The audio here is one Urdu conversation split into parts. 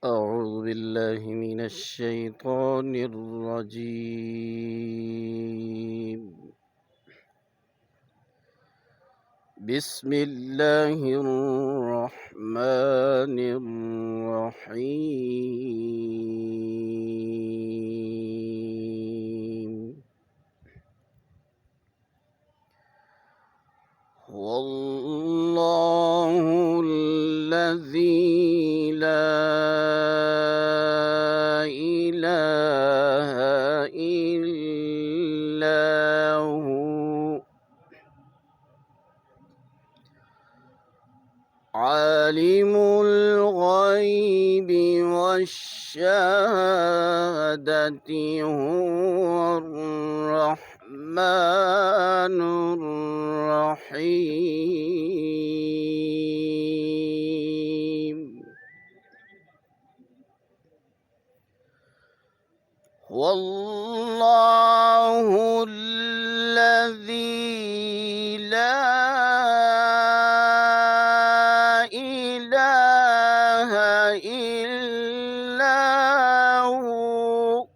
أعوذ بالله من الشيطان الرجيم. بسم الله الرحمن الرحيم. والله الذي لا إله إلا هو عالم الغيب والشهادة هو الرحمن الرحيم. والله الذي لا إله إلا هو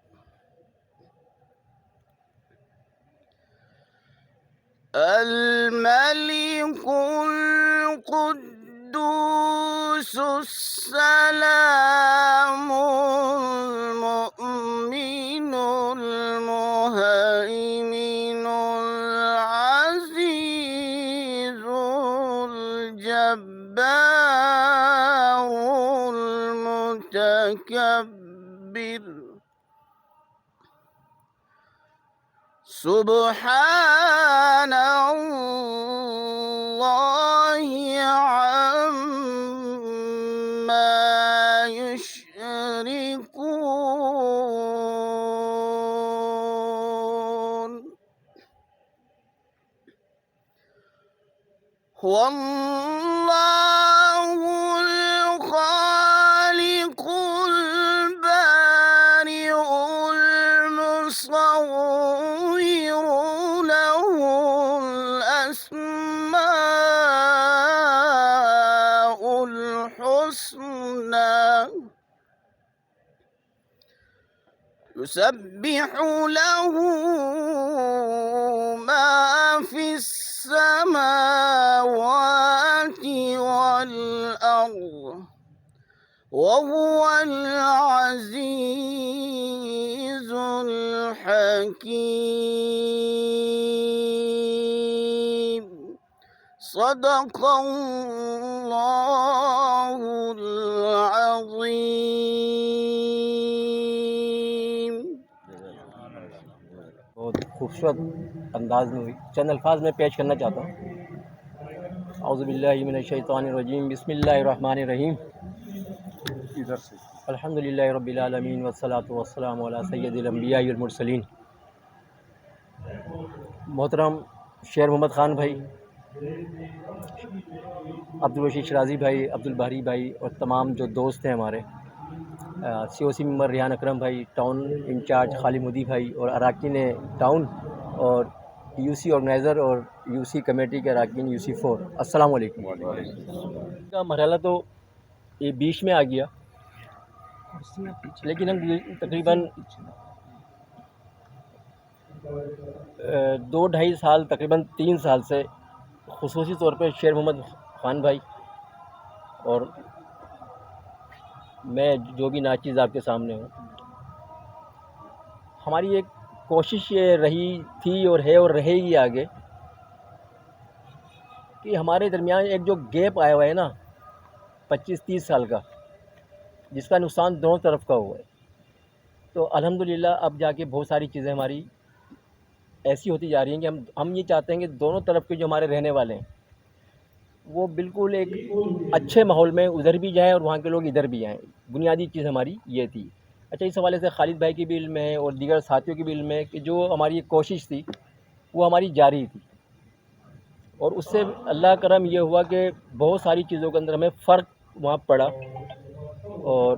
الملك القدوس السلام المؤمن المهيمن العزيز الجبار المتكبر. سبحان الله عما يشركون. هو الله الخالق البارئ المصور، له الأسماء الحسنى. يسبح له ما في السماوات والأرض وهو العزيز الحكيم. صدق الله العظيم. بہت خوبصورت انداز میں ہوئی. چند الفاظ میں پیش کرنا چاہتا ہوں. اعوذ باللہ من الشیطان الرجیم. بسم اللہ الرحمن الرحیم. الحمد للہ رب العالمین والصلاۃ والسلام علی سید الانبیاء والمرسلین. محترم شیر محمد خان بھائی، عبدالرشید شرازی بھائی، عبدالباری بھائی اور تمام جو دوست ہیں ہمارے، سی او سی ممبر ریحان اکرم بھائی، ٹاؤن انچارج خالد مودی بھائی اور اراکین ٹاؤن اور یو سی آرگنائزر اور یو سی کمیٹی کے اراکین یو سی 4، السلام علیکم. کا مرحلہ تو یہ بیچ میں آ گیا، لیکن ہم تقریباً 2-2.5 سال، تقریباً 3 سال سے خصوصی طور پہ شیر محمد خان بھائی اور میں جو بھی ناچیز آپ کے سامنے ہوں، ہماری ایک کوشش یہ رہی تھی اور ہے اور رہے گی آگے کہ ہمارے درمیان ایک جو گیپ آیا ہوا ہے نا 25-30 سال کا، جس کا نقصان دونوں طرف کا ہوا ہے، تو الحمدللہ اب جا کے بہت ساری چیزیں ہماری ایسی ہوتی جا رہی ہیں کہ ہم یہ چاہتے ہیں کہ دونوں طرف کے جو ہمارے رہنے والے ہیں وہ بالکل ایک اچھے ماحول میں ادھر بھی جائیں اور وہاں کے لوگ ادھر بھی آئیں. بنیادی چیز ہماری یہ تھی. اچھا، اس حوالے سے خالد بھائی کی بھی علم ہے اور دیگر ساتھیوں کی بھی علم ہے کہ جو ہماری ایک کوشش تھی وہ ہماری جاری تھی، اور اس سے اللہ کرم یہ ہوا کہ بہت ساری چیزوں کے اندر ہمیں فرق وہاں پڑا. اور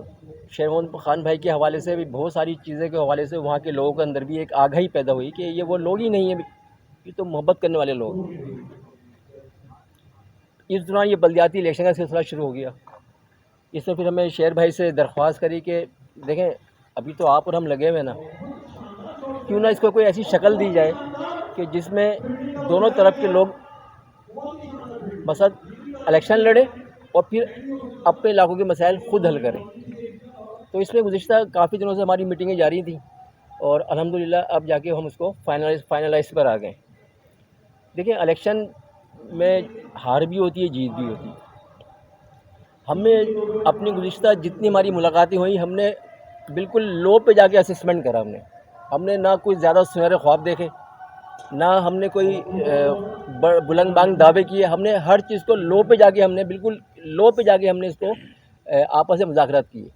شیر محمد خان بھائی کے حوالے سے بھی بہت ساری چیزیں کے حوالے سے وہاں کے لوگوں کے اندر بھی ایک آگاہی پیدا ہوئی کہ یہ وہ لوگ ہی نہیں ہیں، یہ تو محبت کرنے والے لوگ ہیں. اس دوران یہ بلدیاتی الیکشن کا سلسلہ شروع ہو گیا اس میں پھر ہمیں شیر بھائی سے درخواست کری کہ دیکھیں ابھی تو آپ اور ہم لگے ہوئے نا، کیوں نہ اس کو کوئی ایسی شکل دی جائے کہ جس میں دونوں طرف کے لوگ مثلا الیکشن لڑے اور پھر اپنے علاقوں کے مسائل خود حل کریں. تو اس میں گزشتہ کافی دنوں سے ہماری میٹنگیں جاری تھیں اور الحمدللہ اب جا کے ہم اس کو فائنلائز پر آ گئے. دیکھیں الیکشن میں ہار بھی ہوتی ہے، جیت بھی ہوتی ہے. ہم نے اپنی گزشتہ جتنی ہماری ملاقاتیں ہوئیں ہم نے بالکل لو پہ جا کے اسسمنٹ کرا. ہم نے نہ کوئی زیادہ سنہرے خواب دیکھے، نہ ہم نے کوئی بلند بانگ دعوے کیے. ہم نے ہر چیز کو لو پہ جا کے ہم نے بالکل لو پہ جا کے ہم نے اس کو آپس میں مذاکرات کیے.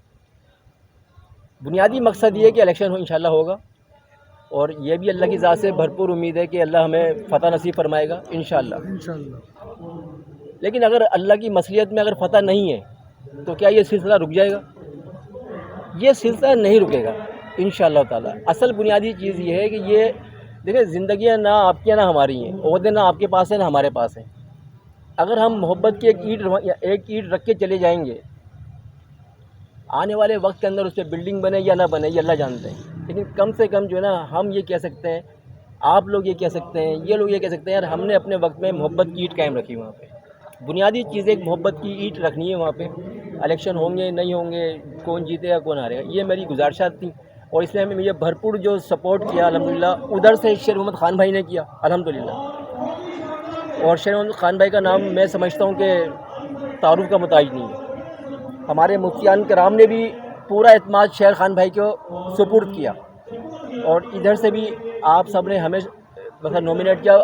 بنیادی مقصد یہ ہے کہ الیکشن انشاءاللہ ہوگا اور یہ بھی اللہ کی ذات سے بھرپور امید ہے کہ اللہ ہمیں فتح نصیب فرمائے گا انشاءاللہ. لیکن اگر اللہ کی مصلحت میں اگر فتح نہیں ہے تو کیا یہ سلسلہ رک جائے گا؟ یہ سلسلہ نہیں رکے گا انشاءاللہ تعالی. اصل بنیادی چیز یہ ہے کہ یہ دیکھیں زندگیاں نہ آپ کی نہ ہماری ہیں، عہدے نہ آپ کے پاس ہیں نہ ہمارے پاس ہیں. اگر ہم محبت کی ایک اینٹ رکھ کے چلے جائیں گے، آنے والے وقت کے اندر اس پہ بلڈنگ بنے یا نہ بنے یہ اللہ جانتے ہیں. لیکن کم سے کم جو ہے نا ہم یہ کہہ سکتے ہیں، آپ لوگ یہ کہہ سکتے ہیں، یہ لوگ یہ کہہ سکتے ہیں یار ہم نے اپنے وقت میں محبت کی اینٹ قائم رکھی. وہاں پہ بنیادی چیز ایک محبت کی اینٹ رکھنی ہے. وہاں پہ الیکشن ہوں گے نہیں ہوں گے، کون جیتے گا کون ہارے گا، یہ میری گزارشات تھیں. اور اس میں ہمیں یہ بھرپور جو سپورٹ کیا الحمدللہ ادھر سے شیر محمد خان بھائی نے کیا الحمدللہ. اور شیر محمد خان بھائی کا نام میں سمجھتا ہوں کہ تعارف کا محتاج نہیں ہے. ہمارے مفتیان کرام نے بھی پورا اعتماد شیر خان بھائی کو سپورٹ کیا اور ادھر سے بھی آپ سب نے ہمیں مثلا نومینیٹ کیا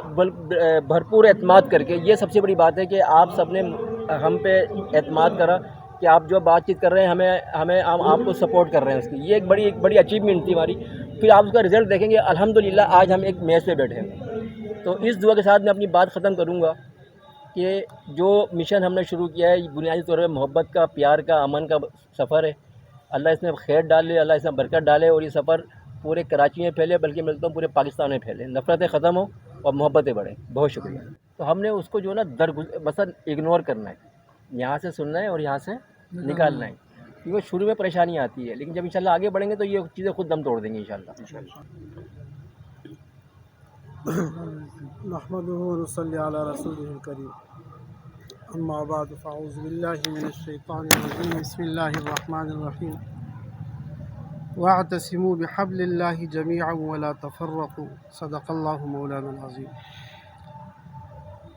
بھرپور اعتماد کر کے. یہ سب سے بڑی بات ہے کہ آپ سب نے ہم پہ اعتماد کرا کہ آپ جو بات چیت کر رہے ہیں ہمیں ہم آپ کو سپورٹ کر رہے ہیں. اس کی یہ ایک بڑی اچیومنٹ تھی ہماری. پھر آپ اس کا رزلٹ دیکھیں گے الحمدللہ آج ہم ایک میز پہ بیٹھے ہیں. تو اس دعا کے ساتھ میں اپنی بات ختم کروں گا کہ جو مشن ہم نے شروع کیا ہے بنیادی طور پہ محبت کا، پیار کا، امن کا سفر ہے. اللہ اس میں خیر ڈالے، اللہ اس میں برکت ڈالے اور یہ سفر پورے کراچی میں پھیلے بلکہ ملتا ہوں پورے پاکستان میں پھیلے. نفرتیں ختم ہوں اور محبتیں بڑھیں. بہت شکریہ. تو ہم نے اس کو جو ہے نا مثلا اگنور کرنا ہے، یہاں سے سننا ہے اور یہاں سے نکالنا ہے. کیونکہ شروع میں پریشانی آتی ہے لیکن جب انشاءاللہ آگے بڑھیں گے تو یہ چیزیں خود دم توڑ دیں گے انشاءاللہ. نحمده ونصلي على رسوله الكريم. اما بعد فاعوذ بالله من الشيطان الرجيم. بسم الله الرحمن الرحيم. واعتصموا بحبل الله جميعا ولا تفرقوا. صدق الله مولانا العظيم.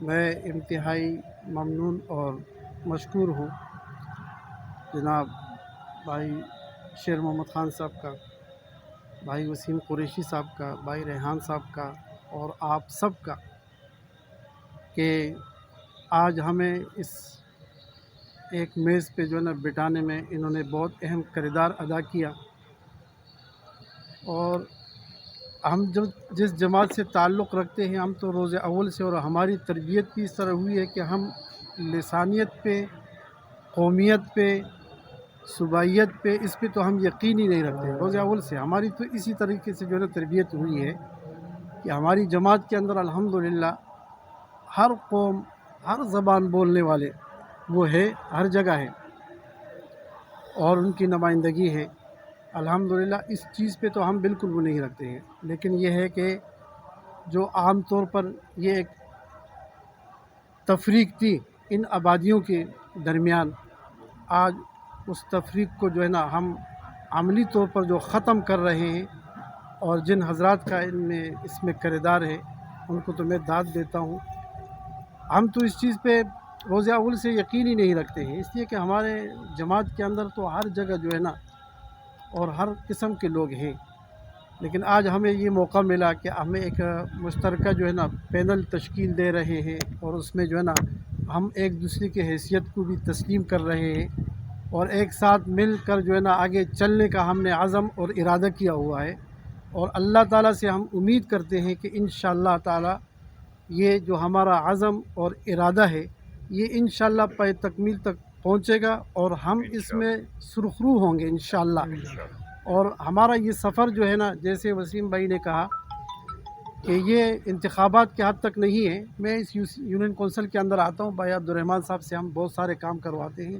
میں انتہائی ممنون اور مشکور ہوں جناب بھائی شیر محمد خان صاحب کا، بھائی وسیم قریشی صاحب کا، بھائی ریحان صاحب کا اور آپ سب کا کہ آج ہمیں اس ایک میز پہ جو ہے نا بٹانے میں انہوں نے بہت اہم کردار ادا کیا. اور ہم جس جماعت سے تعلق رکھتے ہیں ہم تو روز اول سے، اور ہماری تربیت بھی اس طرح ہوئی ہے کہ ہم لسانیت پہ، قومیت پہ، صوبائیت پہ، اس پہ تو ہم یقین ہی نہیں رکھتے. روز اول سے ہماری تو اسی طریقے سے جو ہے نا تربیت ہوئی ہے کہ ہماری جماعت کے اندر الحمدللہ ہر قوم، ہر زبان بولنے والے وہ ہے، ہر جگہ ہے اور ان کی نمائندگی ہے الحمدللہ. اس چیز پہ تو ہم بالکل وہ نہیں رکھتے ہیں. لیکن یہ ہے کہ جو عام طور پر یہ ایک تفریق تھی ان آبادیوں کے درمیان، آج اس تفریق کو جو ہے نا ہم عملی طور پر جو ختم کر رہے ہیں. اور جن حضرات کا اس میں کردار ہے ان کو تو میں داد دیتا ہوں. ہم تو اس چیز پہ روز اول سے یقین ہی نہیں رکھتے ہیں، اس لیے کہ ہمارے جماعت کے اندر تو ہر جگہ جو ہے نا اور ہر قسم کے لوگ ہیں. لیکن آج ہمیں یہ موقع ملا کہ ہمیں ایک مشترکہ جو ہے نا پینل تشکیل دے رہے ہیں اور اس میں جو ہے نا ہم ایک دوسرے کی حیثیت کو بھی تسلیم کر رہے ہیں اور ایک ساتھ مل کر جو ہے نا آگے چلنے کا ہم نے عزم اور ارادہ کیا ہوا ہے. اور اللہ تعالیٰ سے ہم امید کرتے ہیں کہ انشاءاللہ تعالیٰ یہ جو ہمارا عزم اور ارادہ ہے یہ انشاءاللہ پہ تکمیل تک پہنچے گا اور ہم اس میں سرخرو ہوں گے انشاءاللہ. اور ہمارا یہ سفر جو ہے نا جیسے وسیم بھائی نے کہا کہ یہ انتخابات کے حد تک نہیں ہے. میں اس یونین کونسل کے اندر آتا ہوں، بھائی عبدالرحمن صاحب سے ہم بہت سارے کام کرواتے ہیں،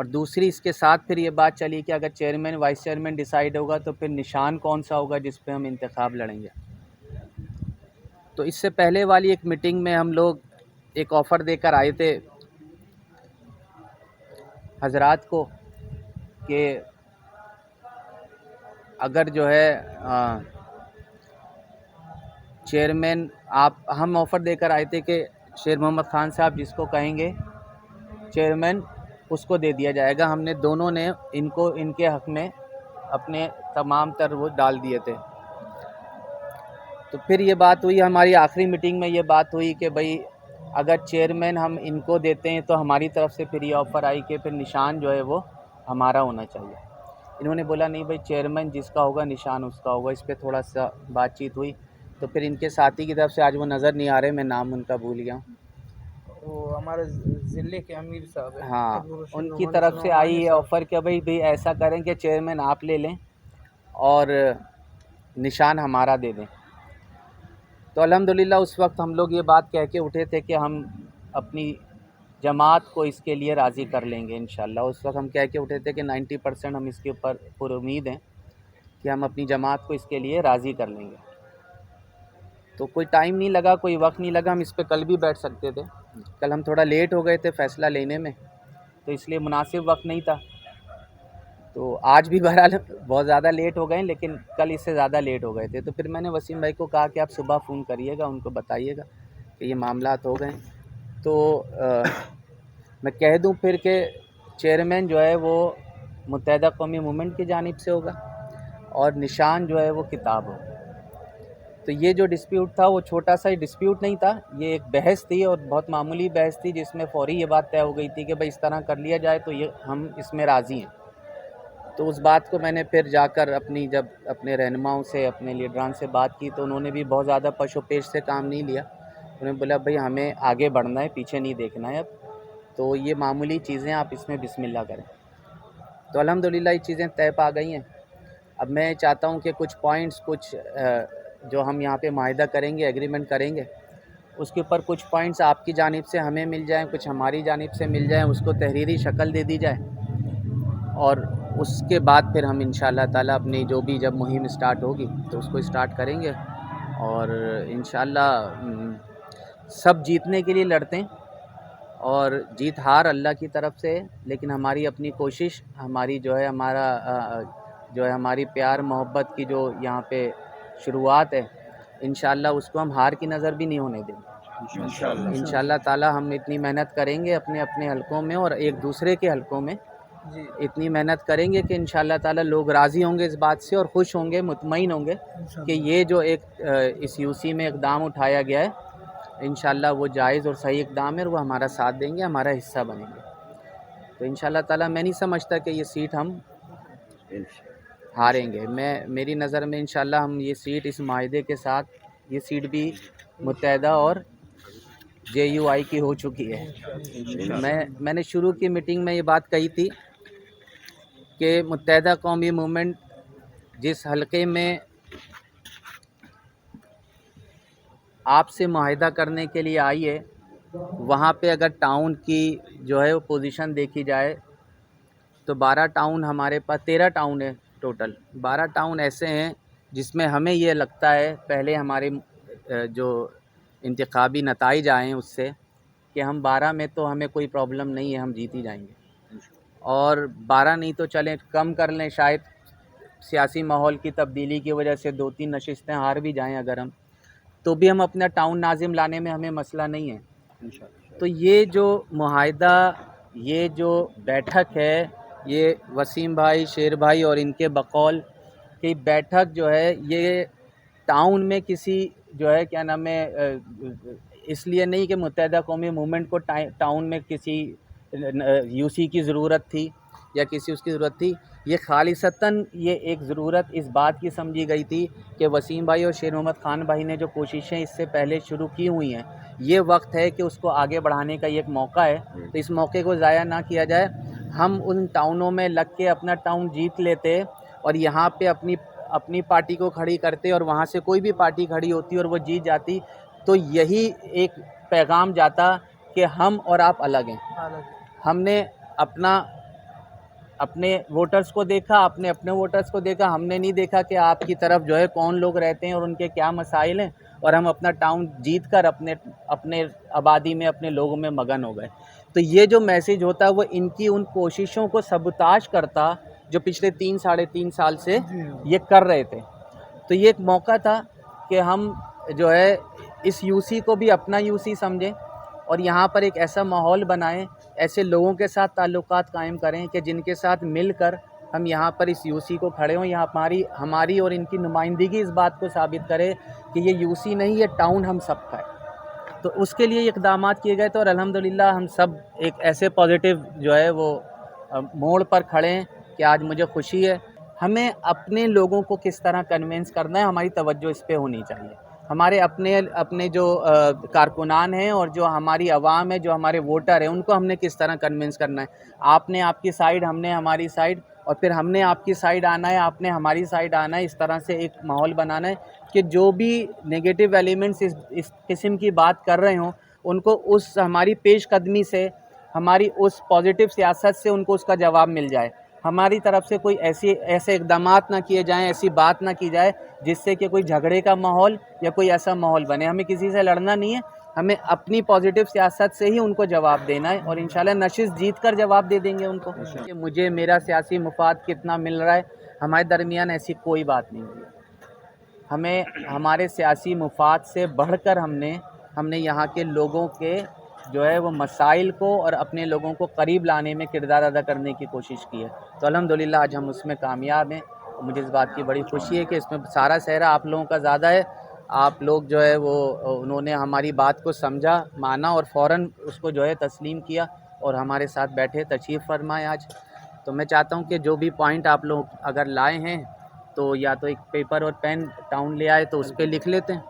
اور دوسری اس کے ساتھ پھر یہ بات چلی کہ اگر چیئرمین وائس چیئرمین ڈیسائیڈ ہوگا تو پھر نشان کون سا ہوگا جس پہ ہم انتخاب لڑیں گے. تو اس سے پہلے والی ایک میٹنگ میں ہم لوگ ایک آفر دے کر آئے تھے حضرات کو کہ اگر جو ہے چیئرمین ہم آفر دے کر آئے تھے کہ شیر محمد خان صاحب جس کو کہیں گے چیئرمین اس کو دے دیا جائے گا. ہم نے دونوں نے ان کے حق میں اپنے تمام تر وہ ڈال دیے تھے. تو پھر یہ بات ہوئی ہماری آخری میٹنگ میں، یہ بات ہوئی کہ بھئی اگر چیئرمین ہم ان کو دیتے ہیں تو ہماری طرف سے پھر یہ آفر آئی کہ پھر نشان جو ہے وہ ہمارا ہونا چاہیے. انہوں نے بولا نہیں بھئی چیئرمین جس کا ہوگا نشان اس کا ہوگا. اس پہ تھوڑا سا بات چیت ہوئی. تو پھر ان کے ساتھی کی طرف سے آج وہ نظر نہیں آ رہے، میں نام ان کا بھول گیا ہوں، وہ ہمارے ضلع کے امیر صاحب ہیں. ہاں ان کی طرف سے آئی ہے آفر کہ بھئی ایسا کریں کہ چیئرمین آپ لے لیں اور نشان ہمارا دے دیں. تو الحمدللہ اس وقت ہم لوگ یہ بات کہہ کے اٹھے تھے کہ ہم اپنی جماعت کو اس کے لیے راضی کر لیں گے انشاءاللہ. اس وقت ہم کہہ کے اٹھے تھے کہ 90% ہم اس کے اوپر پر امید ہیں کہ ہم اپنی جماعت کو اس کے لیے راضی کر لیں گے. تو کوئی ٹائم نہیں لگا، کوئی وقت نہیں لگا. ہم اس پہ کل بھی بیٹھ سکتے تھے. کل ہم تھوڑا لیٹ ہو گئے تھے فیصلہ لینے میں، تو اس لیے مناسب وقت نہیں تھا. تو آج بھی بہرحال بہت زیادہ لیٹ ہو گئے، لیکن کل اس سے زیادہ لیٹ ہو گئے تھے. تو پھر میں نے وسیم بھائی کو کہا کہ آپ صبح فون کریے گا، ان کو بتائیے گا کہ یہ معاملات ہو گئے. تو میں کہہ دوں پھر کہ چیئرمین جو ہے وہ متحدہ قومی موومنٹ کی جانب سے ہوگا اور نشان جو ہے وہ کتاب ہوگا. تو یہ جو ڈسپیوٹ تھا وہ چھوٹا سا ڈسپیوٹ نہیں تھا، یہ ایک بحث تھی اور بہت معمولی بحث تھی جس میں فوری یہ بات طے ہو گئی تھی کہ بھئی اس طرح کر لیا جائے تو یہ ہم اس میں راضی ہیں. تو اس بات کو میں نے پھر جا کر جب اپنے رہنماؤں سے اپنے لیڈران سے بات کی تو انہوں نے بھی بہت زیادہ پش و پیش سے کام نہیں لیا. انہوں نے بولا بھئی ہمیں آگے بڑھنا ہے، پیچھے نہیں دیکھنا ہے اب. تو یہ معمولی چیزیں آپ اس میں بسم اللہ کریں. تو الحمدللہ یہ چیزیں طے پا گئی ہیں. اب میں چاہتا ہوں کہ کچھ پوائنٹس جو ہم یہاں پہ معاہدہ کریں گے، ایگریمنٹ کریں گے، اس کے اوپر کچھ پوائنٹس آپ کی جانب سے ہمیں مل جائیں، کچھ ہماری جانب سے مل جائیں، اس کو تحریری شکل دے دی جائے اور اس کے بعد پھر ہم انشاءاللہ تعالیٰ اپنی جو بھی جب مہم اسٹارٹ ہوگی تو اس کو اسٹارٹ کریں گے. اور انشاءاللہ سب جیتنے کے لیے لڑتے ہیں اور جیت ہار اللہ کی طرف سے ہے، لیکن ہماری اپنی کوشش، ہماری جو ہے ہماری پیار محبت کی جو یہاں پہ شروعات ہے، انشاءاللہ اس کو ہم ہار کی نظر بھی نہیں ہونے دیں گے. انشاءاللہ تعالیٰ ہم اتنی محنت کریں گے اپنے حلقوں میں اور ایک دوسرے کے حلقوں میں اتنی محنت کریں گے کہ انشاءاللہ تعالیٰ لوگ راضی ہوں گے اس بات سے اور خوش ہوں گے، مطمئن ہوں گے کہ یہ جو ایک اس یوسی میں اقدام اٹھایا گیا ہے انشاءاللہ وہ جائز اور صحیح اقدام ہے اور وہ ہمارا ساتھ دیں گے، ہمارا حصہ بنیں گے. تو انشاءاللہ تعالیٰ میں نہیں سمجھتا کہ یہ سیٹ ہم ہاریں گے. میری نظر میں انشاءاللہ ہم یہ سیٹ اس معاہدے کے ساتھ یہ سیٹ بھی متحدہ اور JUI کی ہو چکی ہے. میں نے شروع کی میٹنگ میں یہ بات کہی تھی کہ متحدہ قومی موومنٹ جس حلقے میں آپ سے معاہدہ کرنے کے لیے آئی ہے وہاں پہ اگر ٹاؤن کی جو ہے وہ پوزیشن دیکھی جائے تو 12 ٹاؤن ہمارے پاس 13 ٹاؤن ہے ٹوٹل. 12 ٹاؤن ایسے ہیں جس میں ہمیں یہ لگتا ہے پہلے ہمارے جو انتخابی نتائج آئے ہیں اس سے کہ ہم 12 میں تو ہمیں کوئی پرابلم نہیں ہے، ہم جیت ہی جائیں گے. اور 12 نہیں تو چلیں کم کر لیں، شاید سیاسی ماحول کی تبدیلی کی وجہ سے 2-3 نشستیں ہار بھی جائیں اگر ہم، تو بھی ہم اپنا ٹاؤن ناظم لانے میں ہمیں مسئلہ نہیں ہے. تو یہ جو معاہدہ، یہ جو بیٹھک ہے، یہ وسیم بھائی، شیر بھائی اور ان کے بقول کہ بیٹھک جو ہے یہ ٹاؤن میں کسی جو ہے کیا نام ہے اس لیے نہیں کہ متحدہ قومی موومنٹ کو ٹاؤن میں کسی یوسی کی ضرورت تھی یا کسی اس کی ضرورت تھی، یہ خالصتاً یہ ایک ضرورت اس بات کی سمجھی گئی تھی کہ وسیم بھائی اور شیر محمد خان بھائی نے جو کوششیں اس سے پہلے شروع کی ہوئی ہیں، یہ وقت ہے کہ اس کو آگے بڑھانے کا یہ ایک موقع ہے. تو اس موقع کو ضائع نہ کیا جائے. ہم ان ٹاؤنوں میں لگ کے اپنا ٹاؤن جیت لیتے اور یہاں پہ اپنی پارٹی کو کھڑی کرتے اور وہاں سے کوئی بھی پارٹی کھڑی ہوتی اور وہ جیت جاتی، تو یہی ایک پیغام جاتا کہ ہم اور آپ الگ ہیں. ہم نے اپنا اپنے ووٹرز کو دیکھا، آپ نے اپنے ووٹرز کو دیکھا، ہم نے نہیں دیکھا کہ آپ کی طرف جو ہے کون لوگ رہتے ہیں اور ان کے کیا مسائل ہیں، اور ہم اپنا ٹاؤن جیت کر اپنے آبادی میں اپنے لوگوں میں مگن ہو گئے۔ تو یہ جو میسیج ہوتا ہے وہ ان کی ان کوششوں کو سبوتاژ کرتا جو پچھلے 3 سال سے یہ کر رہے تھے۔ تو یہ ایک موقع تھا کہ ہم جو ہے اس یو سی کو بھی اپنا یو سی سمجھیں اور یہاں پر ایک ایسا ماحول بنائیں، ایسے لوگوں کے ساتھ تعلقات قائم کریں کہ جن کے ساتھ مل کر ہم یہاں پر اس یو سی کو کھڑے ہوں، یہاں ہماری اور ان کی نمائندگی اس بات کو ثابت کرے کہ یہ یو سی نہیں، یہ ٹاؤن ہم سب کا ہے۔ تو اس کے لیے اقدامات کیے گئے تھے اور الحمدللہ ہم سب ایک ایسے پازیٹیو جو ہے وہ موڑ پر کھڑے ہیں کہ آج مجھے خوشی ہے۔ ہمیں اپنے لوگوں کو کس طرح کنونس کرنا ہے، ہماری توجہ اس پہ ہونی چاہیے۔ ہمارے اپنے جو کارکنان ہیں اور جو ہماری عوام ہے، جو ہمارے ووٹر ہیں، ان کو ہم نے کس طرح کنونس کرنا ہے۔ آپ نے آپ کی سائیڈ، ہم نے ہماری سائیڈ، اور پھر ہم نے آپ کی سائیڈ آنا ہے، آپ نے ہماری سائیڈ آنا ہے۔ اس طرح سے ایک ماحول بنانا ہے کہ جو بھی نگیٹو ایلیمنٹس اس قسم کی بات کر رہے ہوں، ان کو اس ہماری پیش قدمی سے، ہماری اس پازیٹیو سیاست سے ان کو اس کا جواب مل جائے۔ ہماری طرف سے کوئی ایسے اقدامات نہ کیے جائیں، ایسی بات نہ کی جائے جس سے کہ کوئی جھگڑے کا ماحول یا کوئی ایسا ماحول بنے۔ ہمیں کسی سے لڑنا نہیں ہے، ہمیں اپنی پازیٹیو سیاست سے ہی ان کو جواب دینا ہے، اور انشاءاللہ نشست جیت کر جواب دے دیں گے ان کو کہ مجھے میرا سیاسی مفاد کتنا مل رہا ہے۔ ہمارے درمیان ایسی کوئی بات نہیں ہوئی۔ ہمیں ہمارے سیاسی مفاد سے بڑھ کر ہم نے یہاں کے لوگوں کے جو ہے وہ مسائل کو اور اپنے لوگوں کو قریب لانے میں کردار ادا کرنے کی کوشش کی ہے۔ تو الحمدللہ آج ہم اس میں کامیاب ہیں۔ مجھے اس بات کی بڑی خوشی ہے کہ اس میں سارا سہرا آپ لوگوں کا زیادہ ہے۔ آپ لوگ جو ہے وہ انہوں نے ہماری بات کو سمجھا، مانا اور فوراً اس کو جو ہے تسلیم کیا اور ہمارے ساتھ بیٹھے، تشریف فرمائے آج۔ تو میں چاہتا ہوں کہ جو بھی پوائنٹ آپ لوگ اگر لائے ہیں تو یا تو ایک پیپر اور پین ٹاؤن لے آئے تو اس پہ لکھ لیتے ہیں۔